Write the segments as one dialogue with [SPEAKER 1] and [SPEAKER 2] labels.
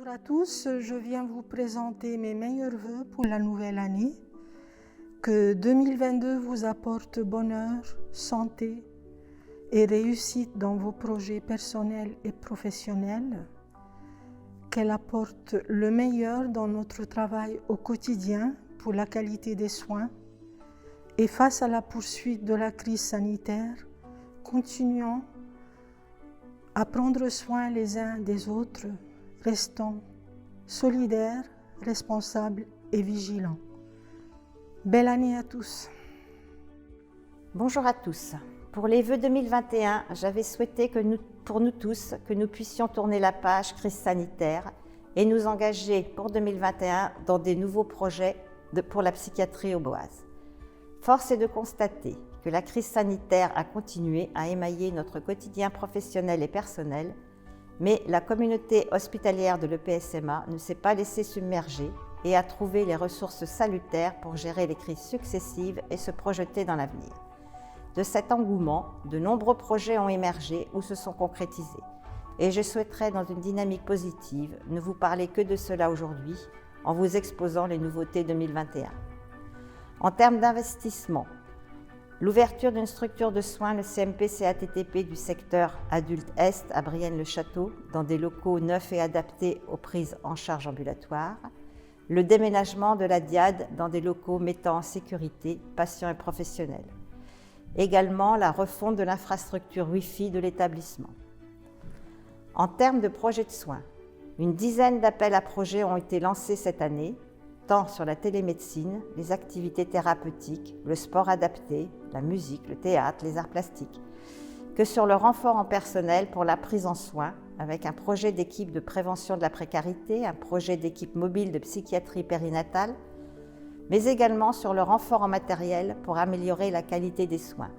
[SPEAKER 1] Bonjour à tous, je viens vous présenter mes meilleurs vœux pour la nouvelle année. Que 2022 vous apporte bonheur, santé et réussite dans vos projets personnels et professionnels. Qu'elle apporte le meilleur dans notre travail au quotidien pour la qualité des soins. Et face à la poursuite de la crise sanitaire, continuons à prendre soin les uns des autres, restons solidaires, responsables et vigilants. Belle année à tous.
[SPEAKER 2] Bonjour à tous. Pour les vœux 2021, j'avais souhaité pour nous tous, que nous puissions tourner la page crise sanitaire et nous engager pour 2021 dans des nouveaux projets pour la psychiatrie auboise. Force est de constater que la crise sanitaire a continué à émailler notre quotidien professionnel et personnel, mais la communauté hospitalière de l'EPSMA ne s'est pas laissée submerger et a trouvé les ressources salutaires pour gérer les crises successives et se projeter dans l'avenir. De cet engouement, de nombreux projets ont émergé ou se sont concrétisés. Et je souhaiterais, dans une dynamique positive, ne vous parler que de cela aujourd'hui, en vous exposant les nouveautés 2021. En termes d'investissement, l'ouverture d'une structure de soins, le CMP-CATTP du secteur adulte Est à Brienne-le-Château, dans des locaux neufs et adaptés aux prises en charge ambulatoires, le déménagement de la DIAD dans des locaux mettant en sécurité patients et professionnels. Également la refonte de l'infrastructure Wi-Fi de l'établissement. En termes de projets de soins, une dizaine d'appels à projets ont été lancés cette année, tant sur la télémédecine, les activités thérapeutiques, le sport adapté, la musique, le théâtre, les arts plastiques, que sur le renfort en personnel pour la prise en soin, avec un projet d'équipe de prévention de la précarité, un projet d'équipe mobile de psychiatrie périnatale, mais également sur le renfort en matériel pour améliorer la qualité des soins.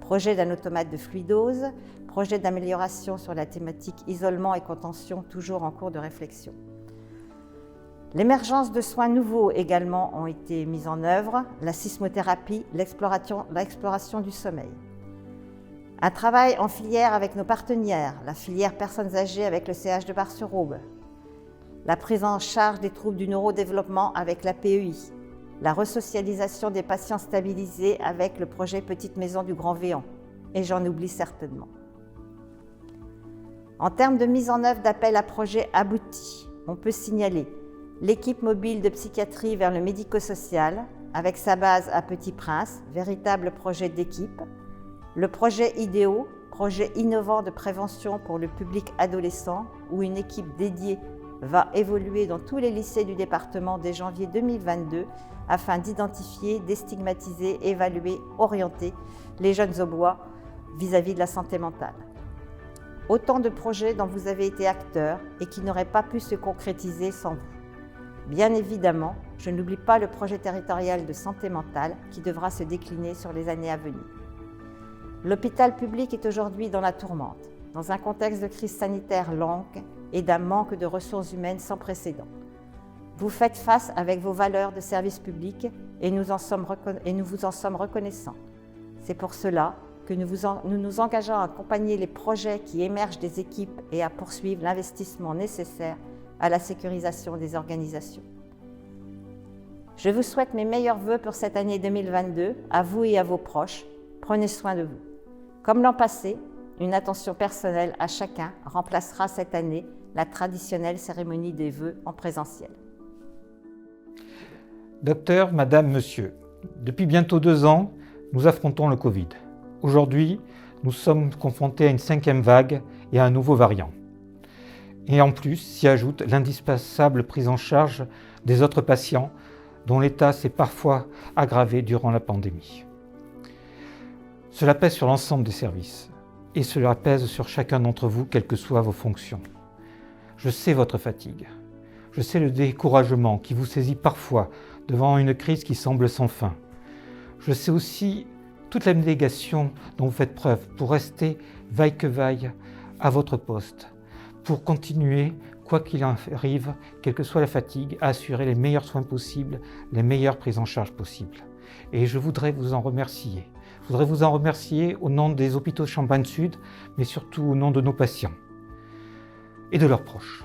[SPEAKER 2] Projet d'un automate de fluidose, projet d'amélioration sur la thématique isolement et contention, toujours en cours de réflexion. L'émergence de soins nouveaux également ont été mis en œuvre, la sismothérapie, l'exploration du sommeil. Un travail en filière avec nos partenaires, la filière personnes âgées avec le CH de Bar-sur-Aube, la prise en charge des troubles du neurodéveloppement avec la PEI, la resocialisation des patients stabilisés avec le projet Petite Maison du Grand Véan, et j'en oublie certainement. En termes de mise en œuvre d'appels à projets aboutis, on peut signaler l'équipe mobile de psychiatrie vers le médico-social, avec sa base à Petit-Prince, véritable projet d'équipe, le projet IDEO, projet innovant de prévention pour le public adolescent, où une équipe dédiée va évoluer dans tous les lycées du département dès janvier 2022 afin d'identifier, déstigmatiser, évaluer, orienter les jeunes aubois vis-à-vis de la santé mentale. Autant de projets dont vous avez été acteurs et qui n'auraient pas pu se concrétiser sans vous. Bien évidemment, je n'oublie pas le projet territorial de santé mentale qui devra se décliner sur les années à venir. L'hôpital public est aujourd'hui dans la tourmente, dans un contexte de crise sanitaire longue et d'un manque de ressources humaines sans précédent. Vous faites face avec vos valeurs de service public et nous vous en sommes reconnaissants. C'est pour cela que nous nous engageons à accompagner les projets qui émergent des équipes et à poursuivre l'investissement nécessaire à la sécurisation des organisations. Je vous souhaite mes meilleurs vœux pour cette année 2022, à vous et à vos proches. Prenez soin de vous. Comme l'an passé, une attention personnelle à chacun remplacera cette année la traditionnelle cérémonie des vœux en présentiel.
[SPEAKER 3] Docteur, Madame, Monsieur, depuis bientôt 2 ans, nous affrontons le Covid. Aujourd'hui, nous sommes confrontés à une 5e vague et à un nouveau variant. Et en plus, s'y ajoute l'indispensable prise en charge des autres patients dont l'état s'est parfois aggravé durant la pandémie. Cela pèse sur l'ensemble des services et cela pèse sur chacun d'entre vous, quelles que soient vos fonctions. Je sais votre fatigue, je sais le découragement qui vous saisit parfois devant une crise qui semble sans fin. Je sais aussi toute l'abnégation dont vous faites preuve pour rester vaille que vaille à votre poste, pour continuer, quoi qu'il en arrive, quelle que soit la fatigue, à assurer les meilleurs soins possibles, les meilleures prises en charge possibles. Et je voudrais vous en remercier. Je voudrais vous en remercier au nom des hôpitaux de Champagne-Sud, mais surtout au nom de nos patients et de leurs proches.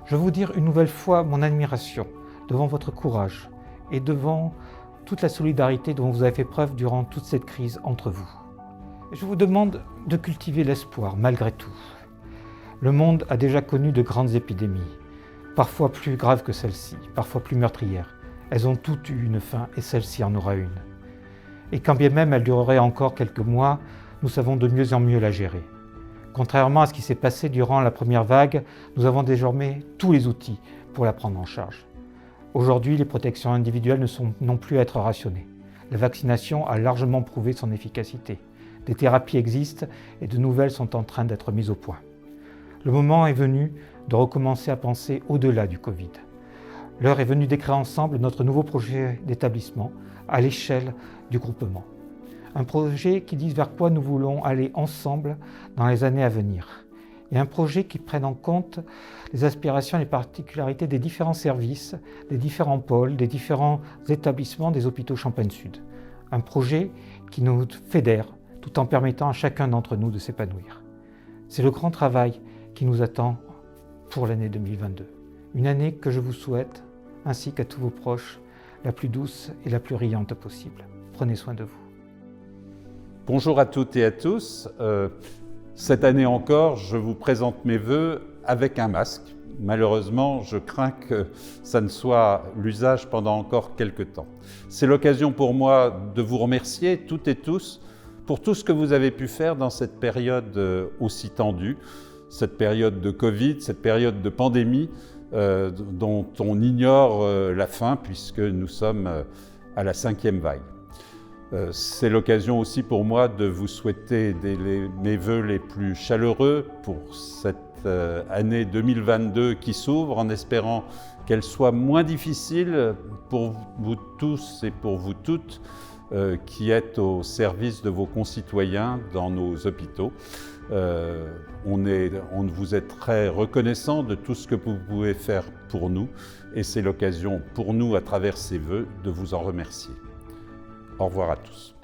[SPEAKER 3] Je veux vous dire une nouvelle fois mon admiration devant votre courage et devant toute la solidarité dont vous avez fait preuve durant toute cette crise entre vous. Je vous demande de cultiver l'espoir malgré tout. Le monde a déjà connu de grandes épidémies, parfois plus graves que celle-ci, parfois plus meurtrières. Elles ont toutes eu une fin et celle-ci en aura une. Et quand bien même elle durerait encore quelques mois, nous savons de mieux en mieux la gérer. Contrairement à ce qui s'est passé durant la première vague, nous avons désormais tous les outils pour la prendre en charge. Aujourd'hui, les protections individuelles ne sont non plus à être rationnées. La vaccination a largement prouvé son efficacité. Des thérapies existent et de nouvelles sont en train d'être mises au point. Le moment est venu de recommencer à penser au-delà du Covid. L'heure est venue d'écrire ensemble notre nouveau projet d'établissement à l'échelle du groupement. Un projet qui dit vers quoi nous voulons aller ensemble dans les années à venir. Et un projet qui prenne en compte les aspirations et les particularités des différents services, des différents pôles, des différents établissements des hôpitaux Champagne-Sud. Un projet qui nous fédère tout en permettant à chacun d'entre nous de s'épanouir. C'est le grand travail qui nous attend pour l'année 2022. Une année que je vous souhaite, ainsi qu'à tous vos proches, la plus douce et la plus riante possible. Prenez soin de vous.
[SPEAKER 4] Bonjour à toutes et à tous. Cette année encore, je vous présente mes vœux avec un masque. Malheureusement, je crains que ça ne soit l'usage pendant encore quelques temps. C'est l'occasion pour moi de vous remercier toutes et tous pour tout ce que vous avez pu faire dans cette période aussi tendue, cette période de Covid, cette période de pandémie dont on ignore la fin puisque nous sommes à la 5e vague. C'est l'occasion aussi pour moi de vous souhaiter mes vœux les plus chaleureux pour cette année 2022 qui s'ouvre, en espérant qu'elle soit moins difficile pour vous tous et pour vous toutes qui êtes au service de vos concitoyens dans nos hôpitaux. On vous est très reconnaissant de tout ce que vous pouvez faire pour nous et c'est l'occasion pour nous, à travers ces vœux, de vous en remercier. Au revoir à tous.